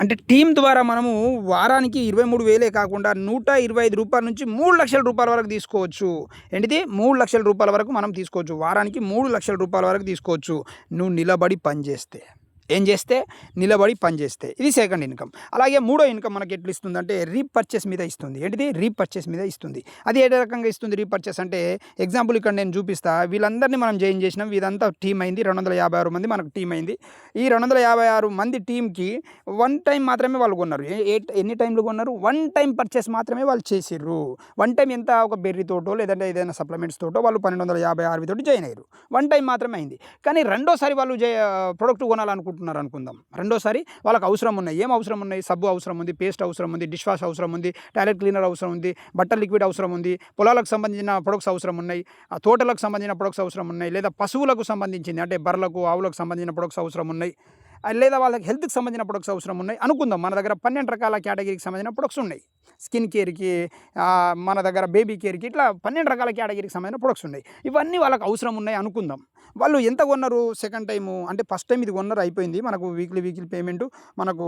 అంటే టీం ద్వారా మనము వారానికి 23,000 కాకుండా రూ. 125 నుంచి రూ. 3,00,000 వరకు తీసుకోవచ్చు. ఏంటిది? రూ. 3,00,000 వరకు మనం తీసుకోవచ్చు. వారానికి రూ. 3,00,000 వరకు తీసుకోవచ్చు. నువ్వు నిలబడి పని చేస్తే. ఏం చేస్తే? నిలబడి పని చేస్తే. ఇది సెకండ్ ఇన్కమ్. అలాగే మూడో ఇన్కమ్ మనకి ఎట్లా ఇస్తుందంటే రీపర్చేస్ మీద ఇస్తుంది. ఏంటిది? రీపర్చేస్ మీద ఇస్తుంది. అది ఏ రకంగా ఇస్తుంది రీపర్చేస్ అంటే? ఎగ్జాంపుల్ ఇక్కడ నేను చూపిస్తా. వీళ్ళందరినీ మనం జాయిన్ చేసినాం. వీరంతా టీం అయింది. 256 మంది మనకు టీం అయింది. ఈ 256 మంది టీంకి వన్ టైం మాత్రమే వాళ్ళు కొన్నారు. ఎన్ని టైంలు కొన్నారు? వన్ టైం పర్చేస్ మాత్రమే వాళ్ళు చేసిర్రు. వన్ టైం ఎంత? ఒక బెర్రీ తోటో లేదంటే ఏదైనా సప్లిమెంట్స్ తోటో వాళ్ళు 1256 తోటి జాయిన్ అయ్యారు. వన్ టైం మాత్రమే అయింది. కానీ రెండోసారి వాళ్ళు ప్రొడక్ట్ కొనాలనుకుంటున్నారు అనుకుందాం. రెండోసారి వాళ్ళకి అవసరం ఉన్నాయి. ఏం అవసరం ఉన్నాయి? సబ్బు అవసరం ఉంది, పేస్ట్ అవసరం ఉంది, డిష్ వాష్ అవసరం ఉంది, టాయిలెట్ క్లీనర్ అవసరం ఉంది, బట్టల లిక్విడ్ అవసరం ఉంది, పొలాలకు సంబంధించిన ప్రొడక్ట్స్ అవసరం ఉన్నాయి, తోటలకు సంబంధించిన ప్రొడక్ట్స్ అవసరం ఉన్నాయి, లేదా పశువులకు సంబంధించింది అంటే బర్రెలకు ఆవులకు సంబంధించిన ప్రొడక్ట్స్ అవసరం ఉన్నాయి, లేదా వాళ్ళకి హెల్త్కి సంబంధించిన ప్రొడక్ట్స్ అవసరం ఉన్నాయి అనుకుందాం. మన దగ్గర 12 రకాల కేటగిరీకి సంబంధించిన ప్రొడక్ట్స్ ఉన్నాయి. స్కిన్ కేర్కి, మన దగ్గర బేబీ కేర్కి, ఇట్లా 12 రకాల కేటగిరీకి సంబంధించిన ప్రొడక్ట్స్ ఉన్నాయి. ఇవన్నీ వాళ్ళకి అవసరం ఉన్నాయి అనుకుందాం. వాళ్ళు ఎంత కొన్నారు సెకండ్ టైము? అంటే ఫస్ట్ టైం ఇది కొన్నారు అయిపోయింది. మనకు వీక్లీ పేమెంట్ మనకు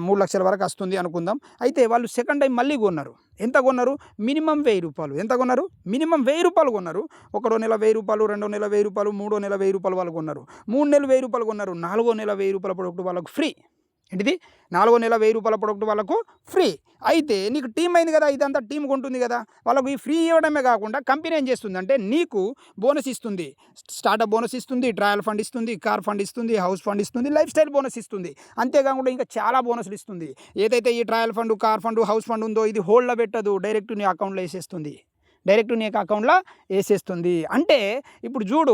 3,00,000 వరకు వస్తుంది అనుకుందాం. అయితే వాళ్ళు సెకండ్ టైం మళ్ళీ కొన్నారు. ఎంత కొన్నారు? మినిమం రూ. 1,000. ఎంత కొన్నారు? మినిమం రూ. 1,000 కొన్నారు. ఒకటో నెల రూ. 1,000, రెండో నెల రూ. 1,000, మూడో నెల రూ. 1,000 వాళ్ళు కొన్నారు. 3 నెలలు రూ. 1,000 కొన్నారు. నాలుగో నెల రూ. 1,000 ప్రొడక్ట్ వాళ్ళకు ఫ్రీ. ఏంటిది? నాలుగో నెల రూ. 1,000 ప్రొడక్ట్ వాళ్ళకు ఫ్రీ. అయితే నీకు టీం అయింది కదా, ఇదంతా టీం కొంటుంది కదా, వాళ్ళకు ఈ ఫ్రీ ఇవ్వడమే కాకుండా కంపెనీ ఏం చేస్తుందంటే నీకు బోనస్ ఇస్తుంది. స్టార్టప్ బోనస్ ఇస్తుంది, ట్రయల్ ఫండ్ ఇస్తుంది, కార్ ఫండ్ ఇస్తుంది, హౌస్ ఫండ్ ఇస్తుంది, లైఫ్ స్టైల్ బోనస్ ఇస్తుంది. అంతేకాకుండా ఇంకా చాలా బోనస్లు ఇస్తుంది. ఏదైతే ఈ trial fund, car fund, house fund ఉందో ఇది హోల్డ్లో పెట్టదు, డైరెక్ట్ నీ అకౌంట్లో వేసేస్తుంది. డైరెక్ట్ నీకు అకౌంట్లో వేసేస్తుంది. అంటే ఇప్పుడు చూడు,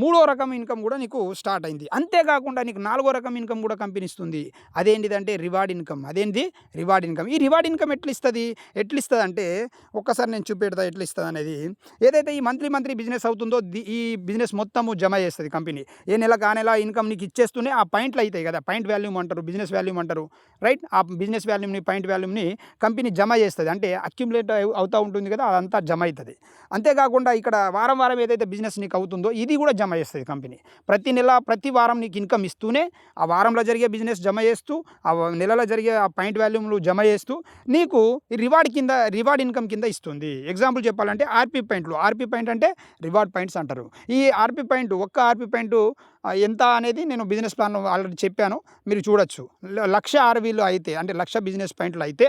మూడో రకం ఇన్కమ్ కూడా నీకు స్టార్ట్ అయింది. అంతేకాకుండా నీకు నాలుగో రకం ఇన్కమ్ కూడా కంపెనీ ఇస్తుంది. అదేంటిదంటే రివార్డ్ ఇన్కమ్. అదేంటి? Reward income. ఈ రివార్డ్ ఇన్కమ్ ఎట్లా ఇస్తుంది అంటే ఒక్కసారి నేను చూపెడతా ఎట్లా ఇస్తుంది అనేది. ఏదైతే ఈ మంత్లీ బిజినెస్ అవుతుందో ఈ బిజినెస్ మొత్తము జమ చేస్తుంది కంపెనీ. ఏ నెలకు ఆ నెల ఇన్కమ్ నీకు ఇచ్చేస్తూనే ఆ పాయింట్లు అవుతాయి కదా, పాయింట్ వాల్యూమ్ అంటారు, బిజినెస్ వాల్యూమ్ అంటారు, రైట్? ఆ బిజినెస్ వాల్యూమ్ని, పాయింట్ వాల్యూమ్ని కంపెనీ జమ చేస్తుంది. అంటే అక్యుములేట్ అవుతూ ఉంటుంది కదా, అదంతా జమ అవుతుంది. అంతేకాకుండా ఇక్కడ వారం ఏదైతే బిజినెస్ నీకు అవుతుందో ఇది కూడా జమ చేస్తుంది కంపెనీ. ప్రతి నెల ప్రతి వారం నీకు ఇన్కమ్ ఇస్తూనే ఆ వారంలో జరిగే బిజినెస్ జమ చేస్తూ, ఆ నెలలో జరిగే ఆ పాయింట్ వాల్యూమ్లు జమ చేస్తూ నీకు రివార్డ్ ఇన్కమ్ కింద ఇస్తుంది. ఎగ్జాంపుల్ చెప్పాలంటే ఆర్పీ పాయింట్ అంటే రివార్డ్ పాయింట్స్ అంటారు. ఈ ఒక్క ఆర్పీ పాయింట్ ఎంత అనేది నేను బిజినెస్ ప్లాన్ ఆల్రెడీ చెప్పాను, మీరు చూడొచ్చు. 1,00,000 ఆర్వీలు అయితే, అంటే 1,00,000 బిజినెస్ పాయింట్లు అయితే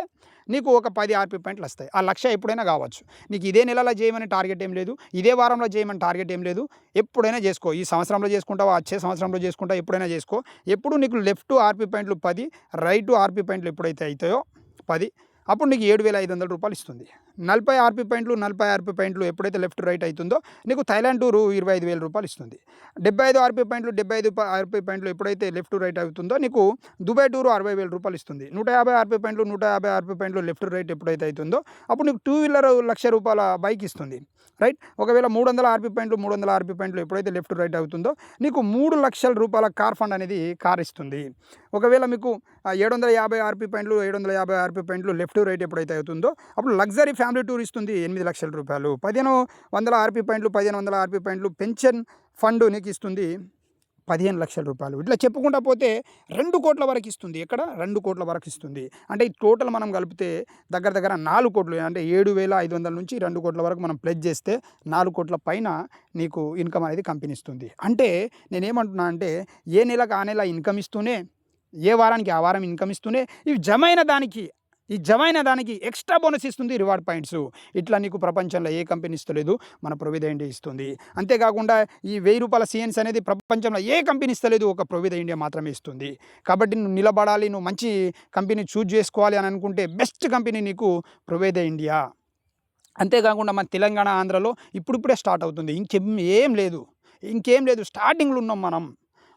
నీకు ఒక 10 ఆర్పీ పాయింట్లు వస్తాయి. ఆ 1,00,000 ఎప్పుడైనా కావచ్చు. నీకు ఇదే నెలలో చేయమని టార్గెట్ ఏం లేదు, ఇదే వారంలో చేయమని టార్గెట్ ఏం లేదు. ఎప్పుడైనా చేసుకో. ఈ సంవత్సరంలో చేసుకుంటావా, వచ్చే సంవత్సరంలో చేసుకుంటావా, ఎప్పుడైనా చేసుకో. ఎప్పుడు నీకు లెఫ్ట్ ఆర్పీ పాయింట్లు 10, రైట్ ఆర్పీ పాయింట్లు ఎప్పుడైతే అవుతాయో 10, అప్పుడు నీకు 7,500 ఇస్తుంది. 40 ఆర్పీ పాయింట్లు ఎప్పుడైతే లెఫ్ట్ రైట్ అవుతుందో నీకు థైలాండ్ టూరు 25,000 ఇస్తుంది. 75 ఆర్పీ పాయింట్లు ఎప్పుడైతే లెఫ్ట్ రైట్ అవుతుందో నీకు దుబాయ్ టూరు 60,000 ఇస్తుంది. 150 ఆర్పీ పాయింట్లు లెఫ్ట్ రైట్ ఎప్పుడైతే అవుతుందో అప్పుడు నీకు 2 వీలర్ ₹1,00,000 బైక్ ఇస్తుంది, రైట్? ఒకవేళ 300 ఆర్పీ పాయింట్లు ఎప్పుడైతే లెఫ్ట్ రైట్ అవుతుందో నీకు ₹3,00,000 కార్ ఫండ్ అనేది కార్ ఇస్తుంది. ఒకవేళ మీకు 750 ఆర్పీ పాయింట్లు లెఫ్ట్ రైట్ ఎప్పుడైతే అవుతుందో అప్పుడు లగ్జరీ ఫ్యామిలీ టూర్ ఇస్తుంది, ₹8,00,000. 1,500 ఆర్పీ పాయింట్లు పెన్షన్ ఫండ్ నీకు ఇస్తుంది, ₹15,00,000. ఇట్లా చెప్పుకుంటా పోతే 2 కోట్ల వరకు ఇస్తుంది. ఎక్కడ? 2 కోట్ల వరకు ఇస్తుంది. అంటే ఈ టోటల్ మనం కలిపితే దగ్గర 4 కోట్లు, అంటే 7,500 నుంచి 2 కోట్ల వరకు మనం ప్లెడ్జ్ చేస్తే 4 కోట్ల పైన నీకు ఇన్కమ్ అనేది కంపెనీ ఇస్తుంది. అంటే నేనేమంటున్నా అంటే ఏ నెలకు ఆ నెల ఇన్కమ్ ఇస్తూనే, ఏ వారానికి ఆ వారం ఇన్కమ్ ఇస్తూనే ఈ జమైన దానికి ఎక్స్ట్రా బోనస్ ఇస్తుంది, రివార్డ్ పాయింట్స్. ఇట్లా నీకు ప్రపంచంలో ఏ కంపెనీ ఇస్తలేదు, మన ప్రొవిదా ఇండియా ఇస్తుంది. అంతేకాకుండా ఈ ₹1,000 సిఎన్స్ అనేది ప్రపంచంలో ఏ కంపెనీ ఇస్తలేదు, ఒక ప్రొవిదా ఇండియా మాత్రమే ఇస్తుంది. కాబట్టి నువ్వు నిలబడాలి, నువ్వు మంచి కంపెనీ చూజ్ చేసుకోవాలి అని అనుకుంటే బెస్ట్ కంపెనీ నీకు ప్రొవిదా ఇండియా. అంతేకాకుండా మన తెలంగాణ, ఆంధ్రలో ఇప్పుడిప్పుడే స్టార్ట్ అవుతుంది. ఇంకేం లేదు, స్టార్టింగ్లో ఉన్నాం మనం.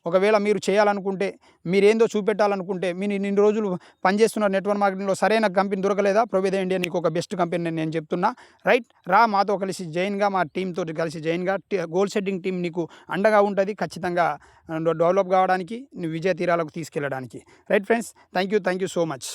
ఒకవేళ మీరు చేయాలనుకుంటే, మీరేందో చూపెట్టాలనుకుంటే, మీరు ఇన్ని రోజులు పనిచేస్తున్న నెట్వర్క్ మార్కెటింగ్లో సరైన కంపెనీ దొరకలేదా, ప్రొవిదా ఇండియా నీకు ఒక బెస్ట్ కంపెనీ నేను చెప్తున్నా, రైట్? రా మాతో కలిసి జాయిన్గా, మా టీంతో కలిసి జాయిన్గా. గోల్ సెట్టింగ్ టీం నీకు అండగా ఉంటుంది ఖచ్చితంగా డెవలప్ కావడానికి, విజయ తీరాలకు తీసుకెళ్ళడానికి. Right friends, thank you so much.